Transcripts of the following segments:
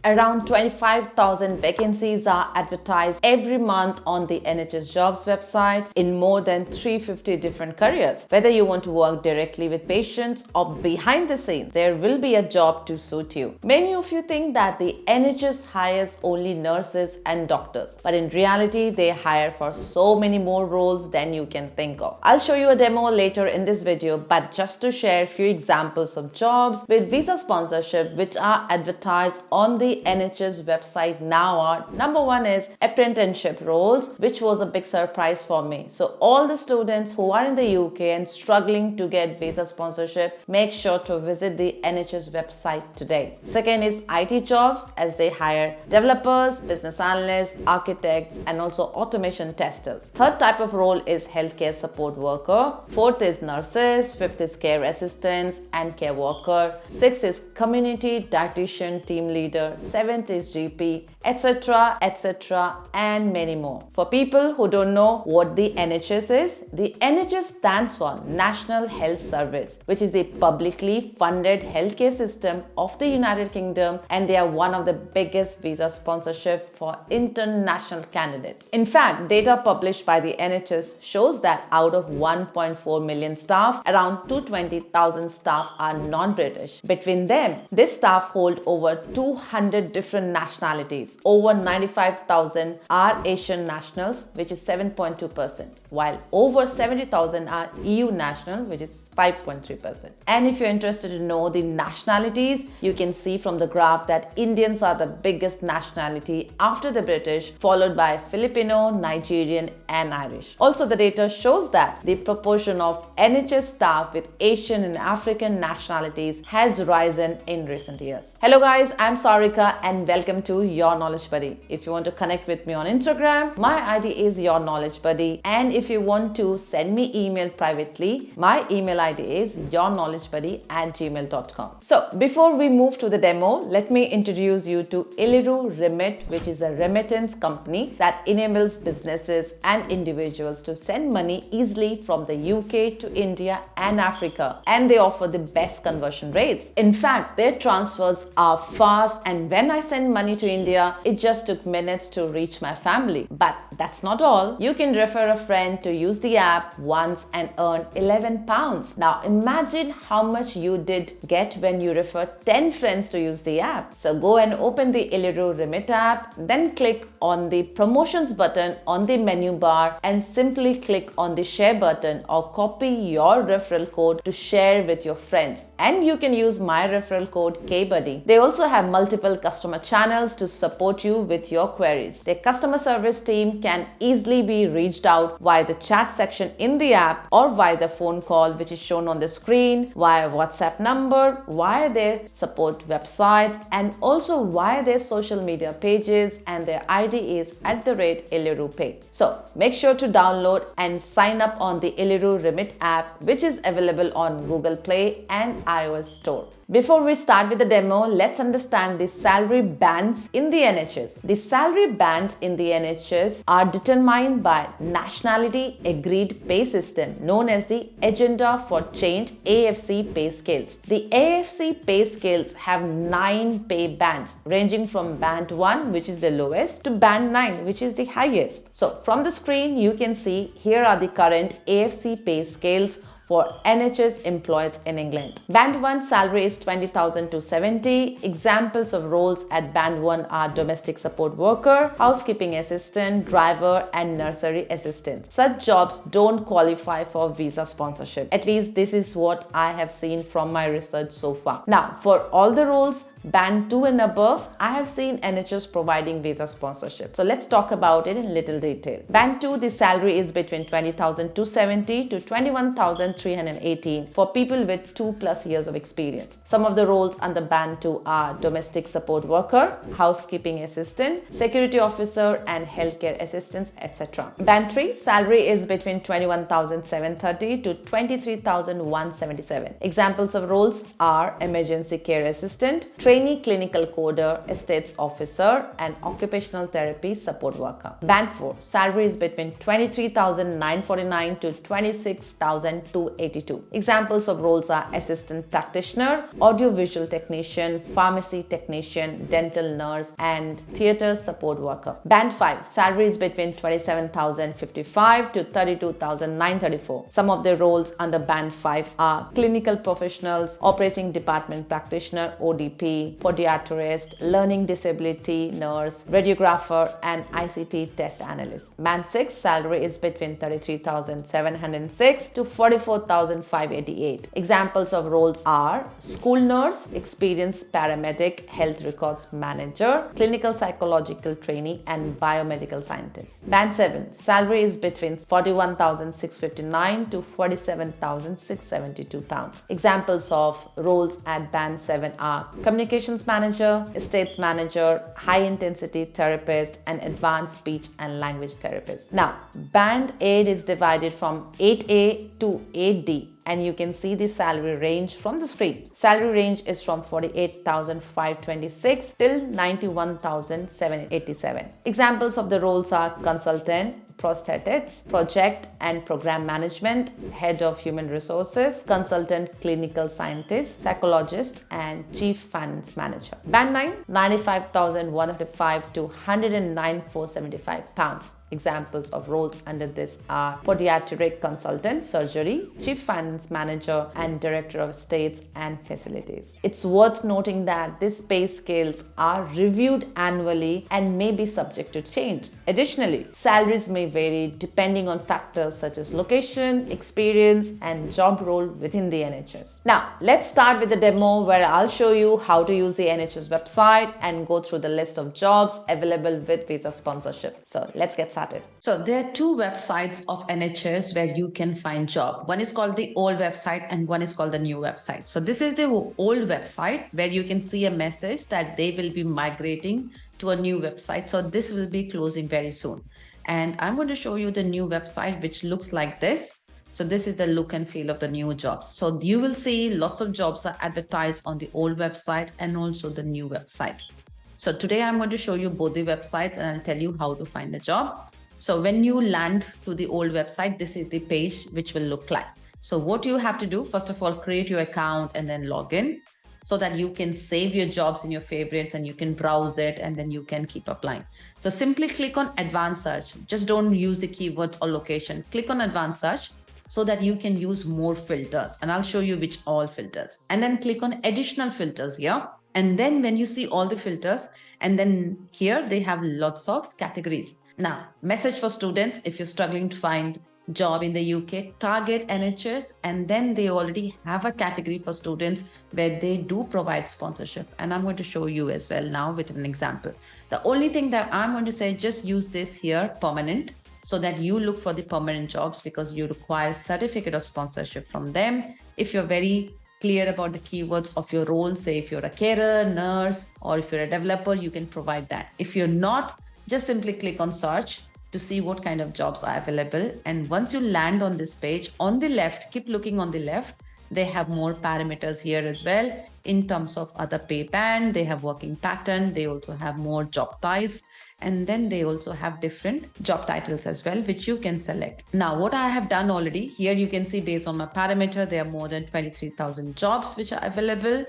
Around 25,000 vacancies are advertised every month on the NHS jobs website in more than 350 different careers. Whether you want to work directly with patients or behind the scenes, there will be a job to suit you. Many of you think that the NHS hires only nurses and doctors, but in reality, they hire for so many more roles than you can think of. I'll show you a demo later in this video, but just to share a few examples of jobs with visa sponsorship which are advertised on the NHS website now are: number one is apprenticeship roles, which was a big surprise for me. So all the students who are in the UK and struggling to get visa sponsorship, make sure to visit the NHS website today. Second is IT jobs, as they hire developers, business analysts, architects, and also automation testers. Third type of role is healthcare support worker. Fourth is nurses. Fifth is care assistants and care worker. Sixth is community dietitian team leader. Seventh is GP, etc., etc., and many more. For people who don't know what the NHS is, the NHS stands for National Health Service, which is a publicly funded healthcare system of the United Kingdom, and they are one of the biggest visa sponsorship for international candidates. In fact, data published by the NHS shows that out of 1.4 million staff, around 220,000 staff are non-British. Between them, this staff hold over 200 different nationalities. Over 95,000 are Asian nationals, which is 7.2%, while over 70,000 are EU national, which is 5.3%. And if you're interested to know the nationalities, you can see from the graph that Indians are the biggest nationality after the British, followed by Filipino, Nigerian, and Irish. Also, the data shows that the proportion of NHS staff with Asian and African nationalities has risen in recent years. Hello guys, I'm Sarika and welcome to Your Knowledge Buddy. If you want to connect with me on Instagram, my ID is Your Knowledge Buddy. And if you want to send me email privately, my email ID is yourknowledgebuddy@gmail.com. So before we move to the demo, let me introduce you to Iliru Remit, which is a remittance company that enables businesses and individuals to send money easily from the UK to India and Africa. And they offer the best conversion rates. In fact, their transfers are fast, and when I send money to India, it just took minutes to reach my family. But that's not all. You can refer a friend to use the app once and earn £11. Now imagine how much you did get when you refer 10 friends to use the app. So go and open the Iliru Remit app, then click on the promotions button on the menu bar and simply click on the share button or copy your referral code to share with your friends. And you can use my referral code KBUDDY. They also have multiple customer channels to support you with your queries. Their customer service team can easily be reached out via the chat section in the app or via the phone call, which is shown on the screen, via WhatsApp number, via their support websites, and also via their social media pages, and their ID is @IliruPay. So make sure to download and sign up on the Iliru Remit app, which is available on Google Play and iOS Store. Before we start with the demo, let's understand the salary bands in the NHS. The salary bands in the NHS are determined by Nationality Agreed Pay System, known as the Agenda for Change AFC pay scales. The AFC pay scales have 9 pay bands, ranging from band 1, which is the lowest, to band 9, which is the highest. So from the screen, you can see here are the current AFC pay scales for NHS employees in England. Band 1 salary is 20,000 to 70. Examples of roles at Band 1 are domestic support worker, housekeeping assistant, driver, and nursery assistant. Such jobs don't qualify for visa sponsorship. At least this is what I have seen from my research so far. Now, for all the roles Band 2 and above, I have seen NHS providing visa sponsorship. So let's talk about it in little detail. Band 2, the salary is between 20,270 to 21,318 for people with 2+ years of experience. Some of the roles under Band 2 are domestic support worker, housekeeping assistant, security officer, and healthcare assistants, etc. Band 3, salary is between 21,730 to 23,177. Examples of roles are emergency care assistant, trainee clinical coder, estates officer, and occupational therapy support worker. Band 4, salary is between 23,949 to 26,282. Examples of roles are assistant practitioner, audiovisual technician, pharmacy technician, dental nurse, and theatre support worker. Band 5, salary is between 27,055 to 32,934. Some of the roles under Band 5 are clinical professionals, operating department practitioner, ODP, podiatrist, learning disability nurse, radiographer, and ICT test analyst. Band 6, salary is between 33,706 to 44,588. Examples of roles are school nurse, experienced paramedic, health records manager, clinical psychological trainee, and biomedical scientist. Band 7, salary is between 41,659 to 47,672 pounds. Examples of roles at Band 7 are communications manager, estates manager, high intensity therapist, and advanced speech and language therapist. Now, Band 8 is divided from 8A to 8D, and you can see the salary range from the screen. Salary range is from 48,526 till 91,787. Examples of the roles are consultant, prosthetics, project and program management, head of human resources, consultant clinical scientist, psychologist, and chief finance manager. Band 9, 95,105 to 109,475 pounds. Examples of roles under this are podiatric consultant, surgery, chief finance manager, and director of estates and facilities. It's worth noting that these pay scales are reviewed annually and may be subject to change. Additionally, salaries may vary depending on factors such as location, experience, and job role within the NHS. Now, let's start with the demo where I'll show you how to use the NHS website and go through the list of jobs available with visa sponsorship. So let's get started. So there are two websites of NHS where you can find job. One is called the old website and one is called the new website. So this is the old website where you can see a message that they will be migrating to a new website. So this will be closing very soon. And I'm going to show you the new website, which looks like this. So this is the look and feel of the new jobs. So you will see lots of jobs are advertised on the old website and also the new website. So today I'm going to show you both the websites and I'll tell you how to find a job. So when you land to the old website, this is the page which will look like. So what you have to do, first of all, create your account and then log in so that you can save your jobs in your favorites and you can browse it and then you can keep applying. So simply click on advanced search. Just don't use the keywords or location. Click on advanced search so that you can use more filters. And I'll show you which all filters. And then click on additional filters here. And then when you see all the filters, and then here they have lots of categories. Now, message for students, if you're struggling to find job in the UK, target NHS, and then they already have a category for students where they do provide sponsorship. And I'm going to show you as well now with an example. The only thing that I'm going to say, just use this here, permanent, so that you look for the permanent jobs because you require certificate of sponsorship from them. If you're very clear about the keywords of your role, say if you're a carer, nurse, or if you're a developer, you can provide that. If you're not, just simply click on search to see what kind of jobs are available. And once you land on this page, on the left, keep looking on the left, they have more parameters here as well in terms of other pay band, they have working pattern, they also have more job types, and then they also have different job titles as well, which you can select. Now, what I have done already, here you can see based on my parameter, there are more than 23,000 jobs which are available.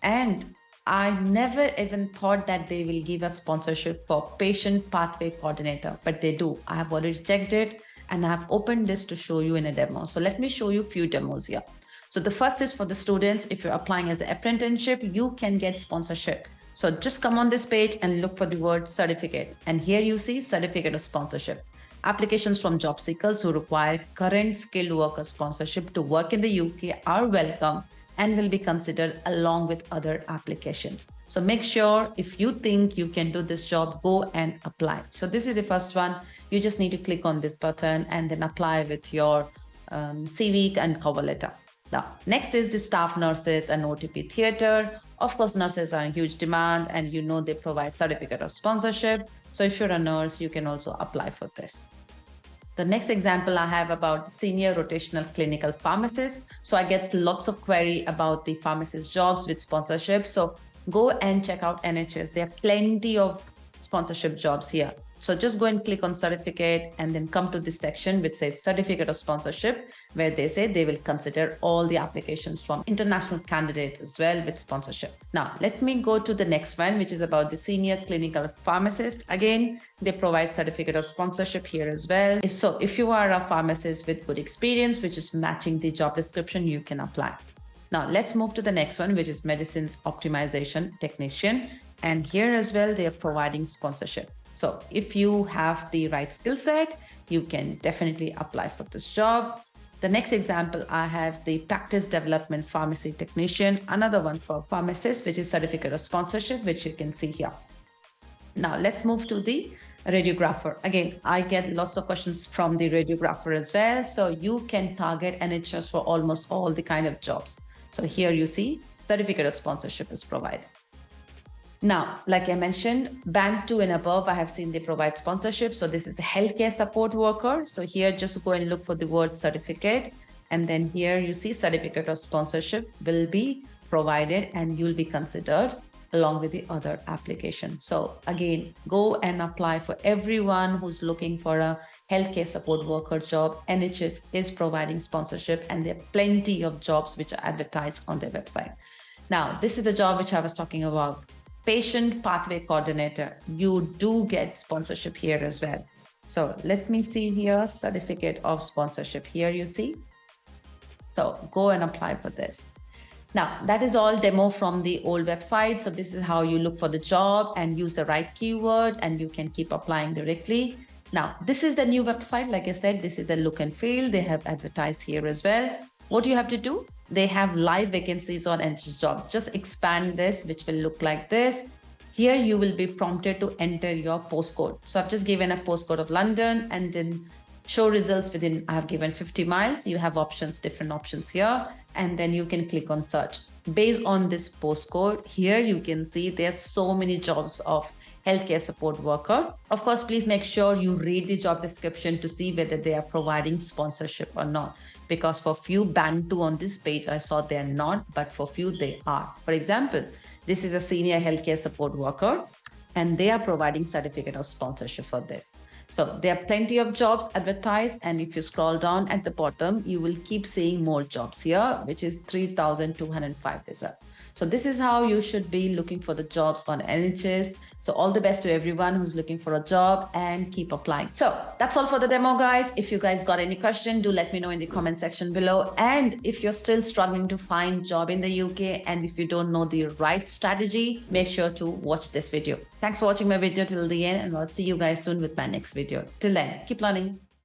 And I never even thought that they will give a sponsorship for patient pathway coordinator, but they do. I have already checked it and I have opened this to show you in a demo. So let me show you a few demos here. So the first is for the students. If you're applying as an apprenticeship, you can get sponsorship. So just come on this page and look for the word certificate. And here you see certificate of sponsorship. Applications from job seekers who require current skilled worker sponsorship to work in the UK are welcome and will be considered along with other applications. So make sure if you think you can do this job, go and apply. So this is the first one. You just need to click on this button and then apply with your CV and cover letter. Now, next is the staff nurses and OTP theatre. Of course, nurses are in huge demand and you know they provide certificate of sponsorship. So if you're a nurse, you can also apply for this. The next example I have about senior rotational clinical pharmacist. So I get lots of query about the pharmacist jobs with sponsorship. So go and check out NHS. There are plenty of sponsorship jobs here. So just go and click on certificate and then come to this section which says certificate of sponsorship, where they say they will consider all the applications from international candidates as well with sponsorship. Now, let me go to the next one, which is about the senior clinical pharmacist. Again, they provide certificate of sponsorship here as well. If you are a pharmacist with good experience, which is matching the job description, you can apply. Now, let's move to the next one, which is medicines optimization technician. And here as well, they are providing sponsorship. So if you have the right skill set, you can definitely apply for this job. The next example, I have the practice development pharmacy technician, another one for pharmacists, which is certificate of sponsorship, which you can see here. Now let's move to the radiographer. Again, I get lots of questions from the radiographer as well. So you can target NHS for almost all the kind of jobs. So here you see certificate of sponsorship is provided. Now, like I mentioned, band 2 and above, I have seen they provide sponsorship. So this is a healthcare support worker. So here, just go and look for the word certificate. And then here you see certificate of sponsorship will be provided and you'll be considered along with the other application. So again, go and apply for everyone who's looking for a healthcare support worker job. NHS is providing sponsorship and there are plenty of jobs which are advertised on their website. Now, this is the job which I was talking about. Patient pathway coordinator. You do get sponsorship here as well. So let me see here, certificate of sponsorship. Here you see. So go and apply for this. Now, that is all demo from the old website. So this is how you look for the job and use the right keyword and you can keep applying directly. Now, this is the new website. Like I said, this is the look and feel. They have advertised here as well. What do you have to do? They have live vacancies on NHS job. Just expand this, which will look like this. Here you will be prompted to enter your postcode. So I've just given a postcode of London and then show results within, I have given 50 miles. You have options, different options here. And then you can click on search. Based on this postcode, here you can see there's so many jobs of healthcare support worker. Of course, please make sure you read the job description to see whether they are providing sponsorship or not. Because for few band 2 on this page, I saw they're not, but for few they are. For example, this is a senior healthcare support worker and they are providing certificate of sponsorship for this. So there are plenty of jobs advertised, and if you scroll down at the bottom, you will keep seeing more jobs here, which is 3,205 result. So this is how you should be looking for the jobs on NHS. So all the best to everyone who's looking for a job and keep applying. So that's all for the demo, guys. If you guys got any question, do let me know in the comment section below. And if you're still struggling to find job in the UK and if you don't know the right strategy, make sure to watch this video. Thanks for watching my video till the end, and I'll see you guys soon with my next video. Till then, keep learning.